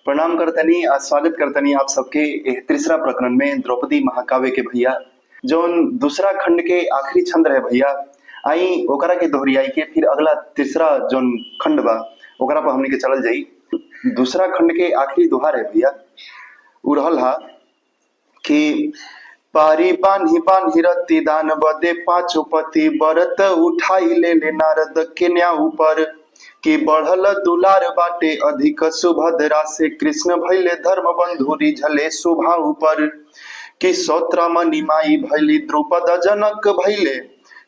प्रणाम करतनी स्वागत करतनी आप सबके तीसरा प्रकरण में द्रौपदी महाकाव्य के भैया जोन दूसरा खंड के आखिरी छंद है भैया। आई ओकरा के दोहरियाई के फिर अगला तीसरा जोन खंड बा ओकरा पर हमने के चलल जाई। दूसरा खंड के आखिरी दोहा है भैया उ रहल हा कि पारी बान्ही बान्ही रति दान बदे पांचों पति बरत उठाई ले नारद के न्या ऊपर कि बढ़ल दुलार बाटे अधिक सुभद्रा से कृष्ण भैले धर्म बंधु रिझले शोभा ऊपर कि सौत्रामणि माई भैली द्रुपद जनक भैले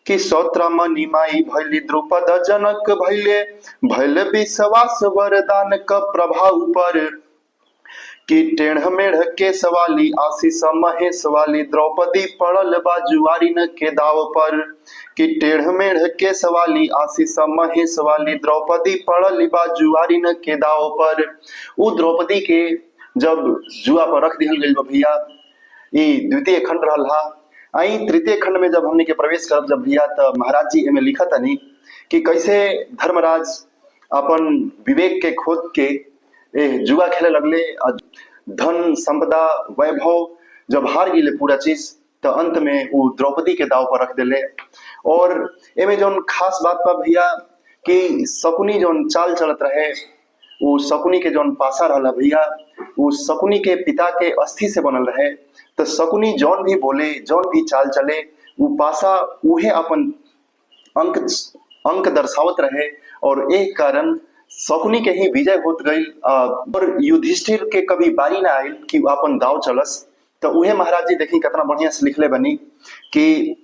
कि सौत्रामणि माई भैली द्रुपद जनक भैले भैल विश्वास वरदान क प्रभाव पर कि टेढ़ मेढ़ के सवाली आशीष महेश वाली द्रौपदी पड़ल बाजुआरिन के दाव पर कि टेढ़ मेढ़ के सवाली आशीष महेश वाली द्रौपदी पड़ल बाजुआरिन के दाव पर। उ द्रौपदी के जब जुआ पर रख दिहल गइल भैया ई द्वितीय खंड रहल हा। आई तृतीय खंड में जब हमने के प्रवेश करब जब भैया त महाराज जी एमे लिखत तनी कि कैसे धर्मराज अपन विवेक के खोद के जुआ खेले लगले। धन संपदा वैभव जब हार गए पूरा चीज तो अंत में वो द्रौपदी के दाव पर रख दिले। और एमे जोन खास बात बा भैया कि शकुनी जोन चाल चलत रहे वो शकुनी के जोन पासा रहला भैया वो शकुनी के पिता के अस्थि से बनल रहे। तो शकुनी जौन भी बोले जौन भी चाल चले वो पासा उहे अपन अंक दर्शावत रहे और एक कारण शकुनी के ही विजय होत गई। और युधिष्ठिर के कभी बारी ना आयल कि अपन दाव चलस। तो उहे महाराज जी देखी कितना बढ़िया से लिखले बनी कि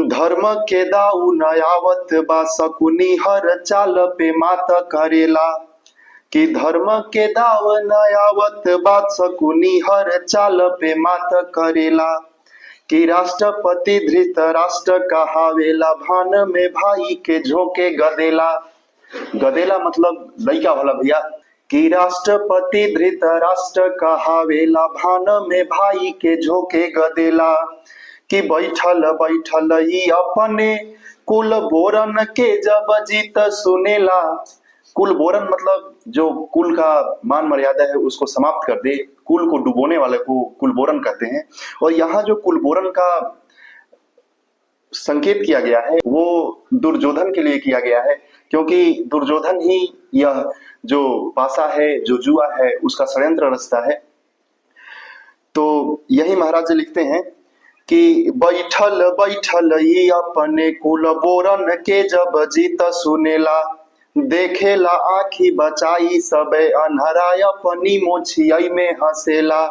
धर्म के दाऊ न आवत बा शकुनी हर चाल पे मात करेला कि धर्म के दाव न आवत बा शकुनी हर चाल पे मात करेला कि राष्ट्रपति धृतराष्ट्र कहावेला भान में भाई के झोंके गदेला। गदेला मतलब लइका वाला भैया कि राष्ट्रपति धृतराष्ट्र कहावेला भान में भाई के झोंके गदेला कि बैठल बैठल ही अपने कुल बोरन के जब जीत सुनेला। कुल बोरन मतलब जो कुल का मान मर्यादा है उसको समाप्त कर दे, कुल को डुबोने वाले को कुल बोरन कहते हैं। और यहाँ जो कुल बोरन का संकेत किया गया है वो दुर्योधन के लिए किया गया है क्योंकि दुर्योधन ही यह जो पासा है जो जुआ है उसका षड्यंत्र रचता है। तो यही महाराज जी लिखते हैं कि बैठल बैठल ये अपने कुल बोरन के जब जीत सुनेला देखेला आखी बचाई सबे अन्हराय अपनी मोछियाई में हंसेला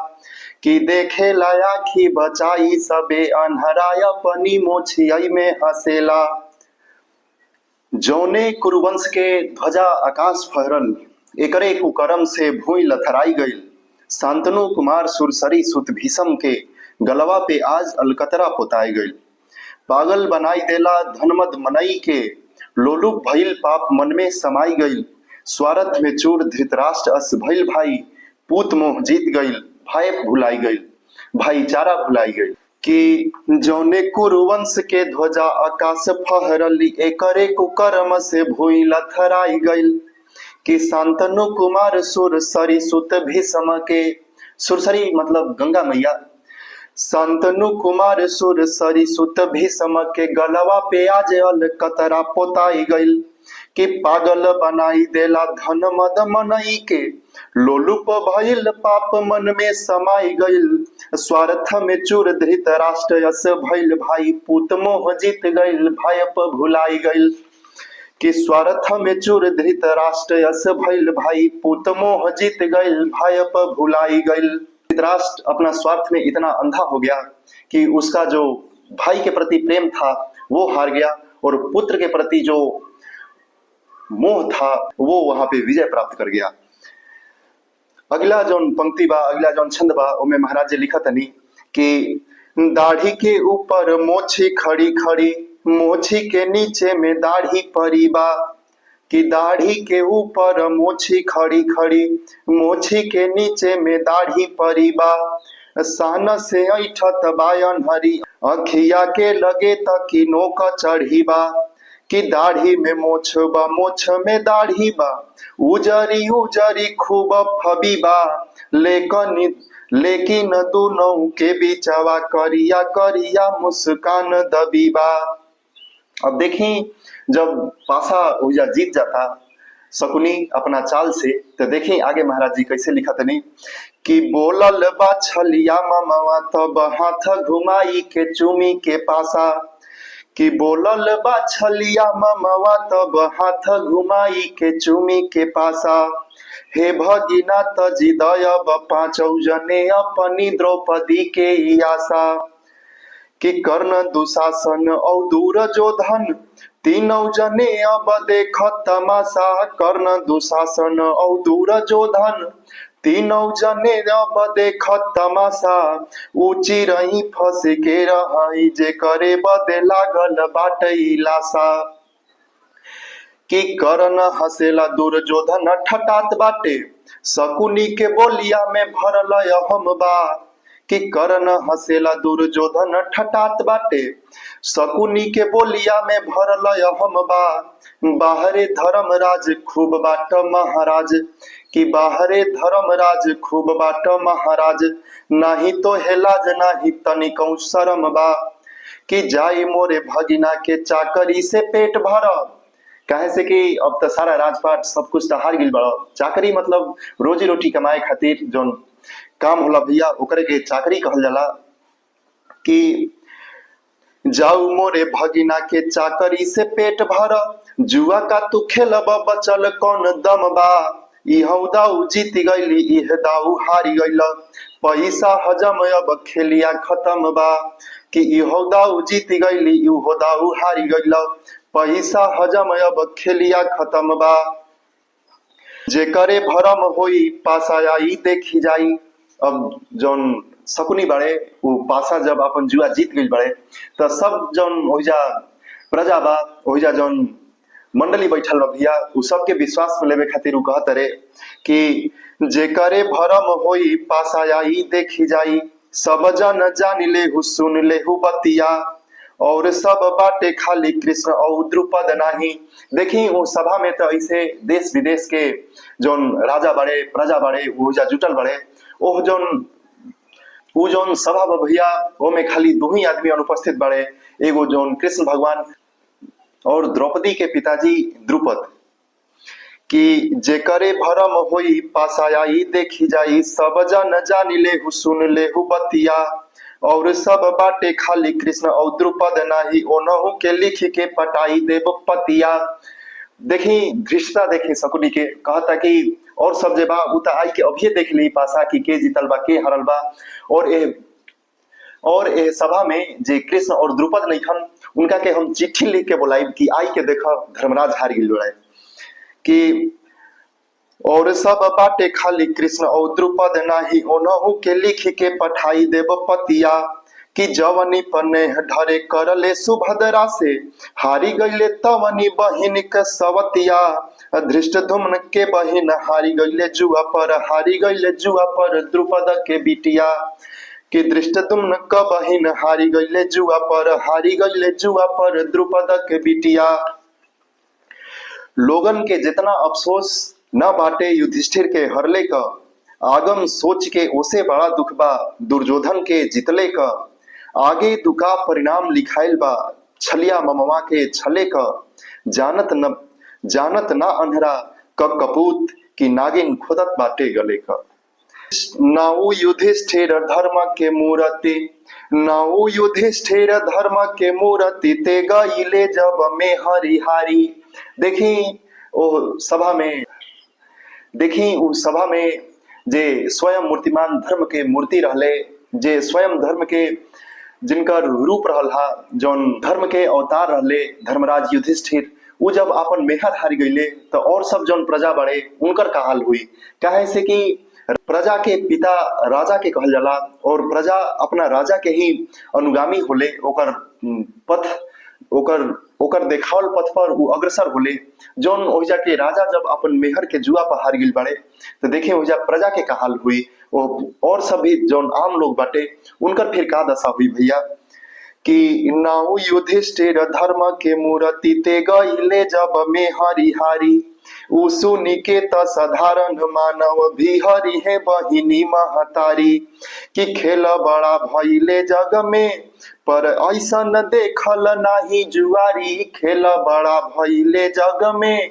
कि देखेला आखी बचाई सबे अन्हराय अपनी मोछियाई में हंसेला। जौने कुरुवंश के ध्वजा आकाश फहरल एकरे कुकरम से भूई लथराई गईल शांतनु कुमार सुरसरी सुत भीषम के गलवा पे आज अलकतरा पोताई गईल पागल बनाई देला धनमद मनई के लोलुप भइल पाप मन में समाई गईल स्वार्थ में चूर धृतराष्ट्र अस भइल भाई पूत मोह जीत गईल भाई भुलाई गईल भाईचारा भुलाई गईल कि जौने कुरुवंश के ध्वजा आकाश फहरली एकरे कुकर्म से भूई लथराई गईल कि शांतनु कुमार सुरसरी सुत भीषम के सुरसरी मतलब गंगा मैया शांतनु कुमार सुरसरी सुत भीषम के गलवा पे आज अलकतरा पोताई गईल कि पागल बनाई देला धन मद मनई के लोलुप भइल पाप मन में समाई गईल स्वार्थ में चूर धृतराष्ट्र यस भइल भाई पूत मोह जीत गईल भायप भुलाई गईल कि स्वार्थ में चूर धृतराष्ट्र यस भइल भाई पूत मोह जीत गईल भायप भुलाई गईल। धृतराष्ट्र अपना स्वार्थ में इतना अंधा हो गया कि उसका जो भाई के प्रति प्रेम था वो हार गया और पुत्र के प्रति जो मोह था वो वहां पे विजय प्राप्त कर गया। अगला जौन पंक्ति बा अगला जौन छंद बा ओमे महाराज जी लिखत तनी कि दाढ़ी के ऊपर मोछी खड़ी खड़ी मोछी के नीचे में दाढ़ी परी बा कि दाढ़ी के ऊपर मोछी खड़ी खड़ी मोछी के नीचे में दाढ़ी परी बा सान से ऐठत बायन हरी अखिया के लगे तकिनो का चढ़ी बा कि दाढ़ी में मोछ बा मोछ में दाढ़ी बा, उजरी उजरी खूब फबी बा, लेकिन दोनों के बीचवा करिया करिया मुस्कान दबी बा। अब देखी जब पासा ओइजा जीत जाता शकुनी अपना चाल से, तो देखी आगे महाराज जी कैसे लिखा तनी कि बोलल बा छलिया ममवा तब हाथ घुमाई के चूमी के पासा, कि बोलल बा छलिया ममवा तब हाथ घुमाई के चूमी के पासा, हे भगिना तजिदयब पांचौ जने अपनी द्रौपदी के ई आशा, कि कर्ण दुशासन औ दुर्योधन तीनों जने अब देख तमाशा, कर्ण दुशासन औ दुर्योधन तीनों जने अब देख तमाशा, ऊंची रही फंस के रही जे करे बदे लागल बाटई लाशा, कि कर्ण हसेला दुर्योधन ठटात बाटे, शकुनी के बोलिया में भरल हम बा, कि कर्ण हसेला दुर्योधन ठटात बाटे, शकुनी के बोलिया में भरल हम बा, बाहरे धर्मराज खूब बाट महाराज, कि बाहरे धर्मराज खूब बाट महाराज, नाही तो हेलाज नाही तनिकौ शरम बा, कि जाई मोरे भगिना के चाकरी से पेट भर, कहे से कि अब तो सारा राजपाट सब कुछ तो हार गिल बड़ा, चाकरी मतलब रोजी रोटी कमाए खातिर जोन काम होला भैया ओकरे के चाकरी कहल जाला, कि जाऊ मोरे भगिना के चाकरी से पेट भर, जुआ का तू खेलब बचल कौन दम बा, इहौ दाऊ जीत गईली इह दाऊ हारी गईल, पैसा हजम अब खेलिया खत्म बा, कि इहो दाऊ जीत गईली इहो दाऊ हारी गईल, पैसा हजम अब खेलिया खत्म बा, जे करे भरम होई पासा आई देखी जाई। अब जौन शकुनी बाड़े वो पासा जब अपन जुआ जीत गई बाड़े तो सब जौन ओइजा प्रजा बा ओइजा जौन मंडली बैठल बा भैया उ सबके विश्वास में लेवे खातिर उ कहत रे कि जे करे भरम होई पासा आई देखी जाई, सब जन जान लेहु सुन लेहु बतिया, और सब बाटे खाली कृष्ण और द्रुपद नाही। देखी वो सभा में तो ऐसे देश विदेश के जौन राजा बड़े प्रजा बड़े वो जुटल बड़े, ओह जौन सभा भैया वो में खाली दो ही आदमी अनुपस्थित बड़े, एगो जौन कृष्ण भगवान और द्रौपदी के पिताजी द्रुपद, कि जे करे भरम होई पासा आई देखी जाई, सब जन जान लेहु सुन लेहु बतिया, और सब बाटे खाली कृष्ण और द्रुपद नाही, ओनहु के लिख के पटाई देव पतिया। देखी धृष्टता देखी शकुनी के कहता कि और सब जे बा उ त आई के अभिये देख ली पासा कि के जीतल बा के हारल बा, और ए सभा में जे कृष्ण और द्रुपद नइखन उनका के हम चिट्ठी लिख के बुलाइब कि आई के देख धर्मराज हार गिल बड़े, कि और सब बाटे खाली कृष्ण और द्रुपद नाही, ओनहु के लिख के पठाई देव पतिया, कि जवनी पने ढरे करले सुभद्रा से, हारी गईले तवनी बहिन के सवतिया, धृष्टद्युम्न के बहिन हारी गईले जुआ पर द्रुपद के बिटिया, कि धृष्टद्युम्न क बहिन हारी गईले जुआ पर द्रुपद के बिटिया। लोगन के जितना अफसोस न बाटे युधिष्ठिर के हरले का, आगम सोच के ओसे बड़ा दुख बा दुर्योधन के जितले का, आगे दुका परिणाम लिखाइल बा छलिया ममवा के छले का, जानत ना अंधरा क कपूत की नागिन खुदत बाटे गले का। नाउ युधिष्ठिर धर्म के मूर्ति ते गईले जब में हरिहारी। देखी ओ सभा में जे स्वयं मूर्तिमान धर्म के मूर्ति रहले, जे स्वयं धर्म के जिनकर रूप रहल हा, जौन धर्म के अवतार रहले धर्मराज युधिष्ठिर, वो जब अपन मेहर हार गईले तो और सब जौन प्रजा बड़े उनकर का हाल हुई। काहे से कि प्रजा के पिता राजा के कहल जाला और प्रजा अपना राजा के ही अनुगामी होले, ओकर देखावल पथ पर वो अग्रसर होले। जौन ओइजा के राजा जब अपन मेहर के जुआ पर हार गिल बाड़े तो देखे ओइजा प्रजा के का हाल हुई, और सब भी जौन आम लोग बाटे उनकर फिर का दशा हुई भैया। कि नाउ युधिष्ठिर धर्म के मूर्ति ते गईले जब में हरिहारी उ सुनी के त साधारण मानव भी हरि है बहिनी महतारी कि खेल बड़ा भइले जग में पर ऐसन देखल नाही जुआरी खेल बड़ा भइले जग में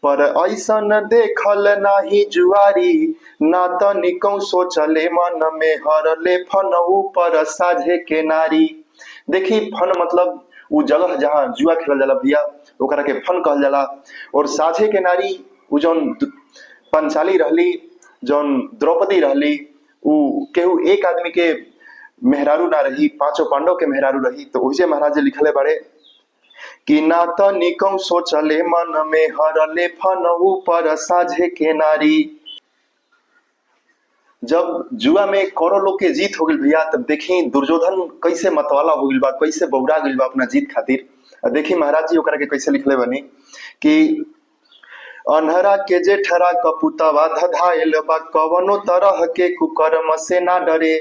पर ऐसन देखल नाही जुआरी ना तनिको सोचले मन में हरले फन ऊपर साझे के नारी। देखी फन मतलब उ जगह जहाँ जुआ खेलल जाला भैया ओकरा के फन कहल जाला। और साझे के नारी उ जौन पंचाली रहली जौन द्रौपदी रहली उ केहू एक आदमी के मेहरारू ना रही, पांचों पांडव के मेहरारू रही। तो उसे महाराज जी लिखले बड़े कि ना तनिको सोचले मन में हरले फन ऊपर साझे के नारी। जब जुआ में कौरव लोग के जीत हो गई भैया तब देखी दुर्योधन कैसे मतवाला हो गई बा, कैसे बौरा गई बा अपना जीत खातिर। देखी महाराज जी ओकरा के कैसे लिखले बनी कि अनहरा के जेठरा कपुतवा धधाइल बा कवनो तरह के कुकर्म से ना डरे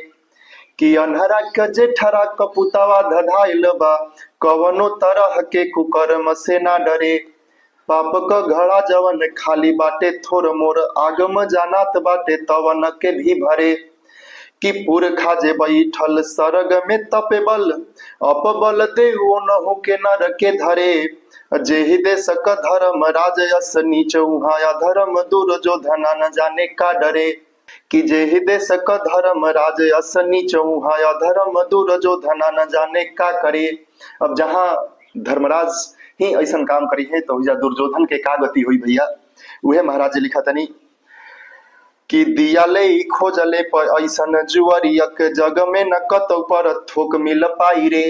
कि अनहरा के जेठरा कपुतवा धधाइल बा कवनो तरह के कुकर्म से ना डरे पाप क घड़ा जवन खाली बाटे थोर मोर आगम जानात बाटे तवन के भी भरे कि पुरखा जे बैठल सरग में तपे बल अपबल दे ओ नहु के नर के धरे जेहि देश क धर्म राज यस नीच उहाँ धर्म दुर्योधन न जाने का डरे कि जेहि देश क धर्म राज यस नीच उहाँ धर्म दुर्योधन न जाने का करे। अब जहाँ धर्मराज ही ऐसा काम करी है तो दुर्योधन के का गति हुई भैया उहे महाराज जी लिखा तनी कि दियाले खोजले पर ऐसन जुअरियक जग में न कतौ पर थोक मिल पाई रे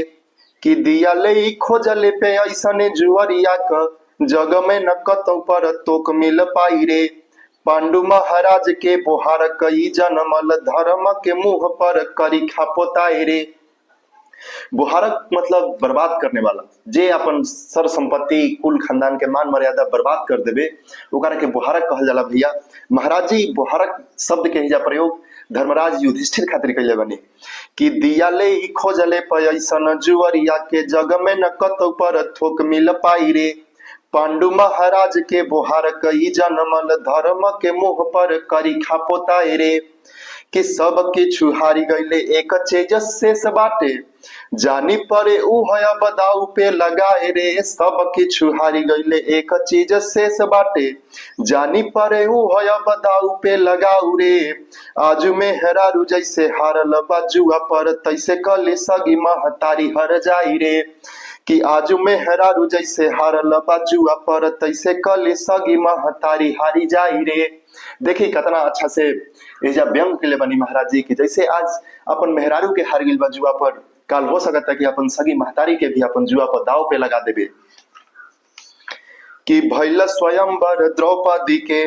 कि दियाले खोजले पे ऐसन जुअरिया क जग में न कतौ पर तोक मिल पाई रे पांडु महाराज के बोहार कई जनमल धर्म के मुंह पर करी खापोताए रे। बुहारक मतलब बर्बाद करने वाला जे अपन सर संपत्ति कुल खानदान के मान मर्यादा बर्बाद कर देवे ओकरा के बुहारक कहल जाला भैया। महाराज जी बुहारक शब्द के हिजा प्रयोग धर्मराज युधिष्ठिर खातिर कइले बने कि दियाले खोजले पैसन जुअरिया के जग में न कतौ पर थोक मिल पाई रे पांडु महाराज के बुहार कई जनमल धर्म के मुंह पर करी खापोताए रे कि सब किछु हारी गईले एक चेजस शेष बाटे जानी परे उ है बदाऊ पे लगाए रे सब किछु हारी गईले एक चीज शेष बाटे जानी परे उ है बदाऊ पे लगाऊ रे आजू में हेरारू जैसे हारल बाजुआ पर तैसे कले सगी महतारी हर जाई रे कि आजू में हेरारू जैसे हारल बाजुआ पर तैसे कले सगी महतारी हारी जाई रे। देखी कितना अच्छा से एजा व्यंग के लिए बनी महाराज जी की जैसे आज अपन मेहरारू के हार गिल बा जुआ पर काल हो सकता है कि अपन सगी महतारी के भी अपन जुआ पर दाव पे लगा देवे कि भैल स्वयंवर द्रौपदी के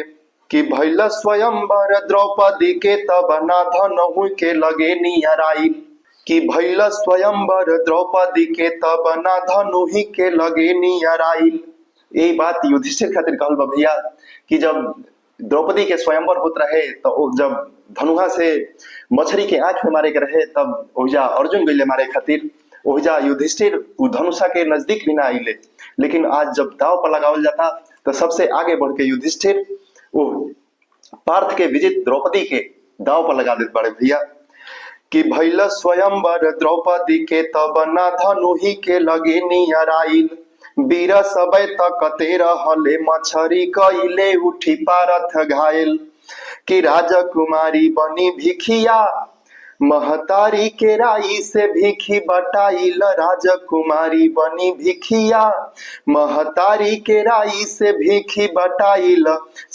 कि भैल स्वयंवर द्रौपदी के तब ना धन हुई के लगे नियराई कि भैल स्वयंवर द्रौपदी के तब ना धनु ही के लगे नियराई। यही बात युधिष्ठिर खातिर कहल बा भैया कि जब द्रौपदी के स्वयंवर होत रहे तो जब धनुहा से मछली के आंख में मारे के रहे तब ओहिजा अर्जुन गईले मारे खातिर ओहिजा युधिष्ठिर धनुषा के नजदीक भी ना आइले लेकिन आज जब दाव पर लगावल जाता तो सबसे आगे बढ़ के युधिष्ठिर वो पार्थ के विजित द्रौपदी के दाव पर लगा देते बड़े भैया कि भैल स्वयंवर द्रौपदी के तब ना धनु ही के लगे नियराइल वीर सबे तकते रहले मछरी कइले उठी पारथ घायल कि राजकुमारी बनी भिखिया महतारी के राई से भिखी बटाइल राजकुमारी बनी भिखिया महतारी के राई से भिखी बटाइल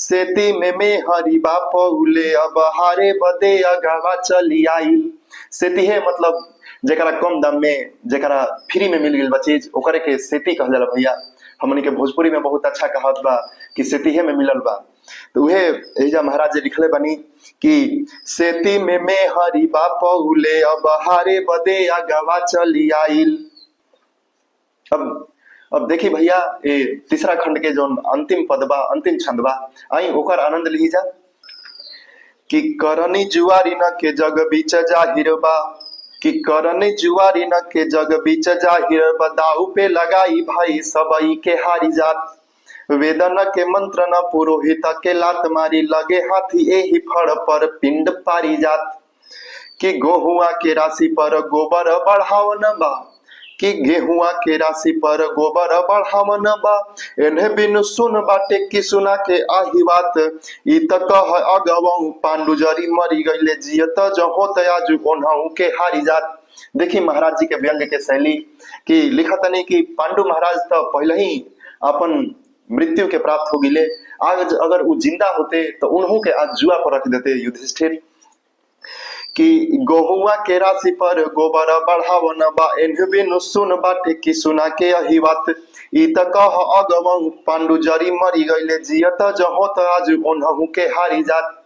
सेती में हरि बापौले अब हारे बदे अगवा चली आइल। सेती है मतलब जेकरा कम दाम में जेकरा फ्री में मिल गई चीज ओकरे के सेती कहल जाला भैया। हमनी के भोजपुरी में बहुत अच्छा कहावत बा कि सेती है में मिलल बा तो उहे एजा महाराज जी लिखले बनी कि सेती में हरि बापौले अब हारे बदे अगवा चली आइल। अब देखी भैया ये तीसरा खंड के जो अंतिम पद बा अंतिम छंद बा आई ओकर आनंद ली जा कि करनी जुआरी न के जग बीच जाहिर बा कि करने जुआरी न के जग बीच जाहिर बदाऊ पे लगाई भाई सबई के हारी जात। वेदन के मंत्र न पुरोहित के लात मारी लगे हाथी एही फड़ पर पिंड पारी जात। कि गेहुआ के राशि पर गोबर बढ़ावन बा, कि गेहुआ के राशि पर गोबर बढ़ावन बा। एन्हे बिनु सुन बाटे कि सुना के आही बात। ई त कह अगवऊ पांडु जरी मरी गईले जियत जहोत आज ओन्हऊ के हारी जात। देखी महाराज जी के व्यंग के शैली कि लिखत नहीं कि पांडु महाराज तो पहले ही अपन मृत्यु के प्राप्त हो गिले। आज अगर वो जिंदा होते तो उन्हों के आज जुआ पर रख देते युधिष्ठिर। कि गेहुआ के राशि पर गोबर बढ़ावन बा, एन्हे बिनु सुन बाटे कि सुना के यही बात। ई त कह अगवऊ पांडु जरी मरी गईले जियत जहोत आज ओन्हऊ के हारी जात।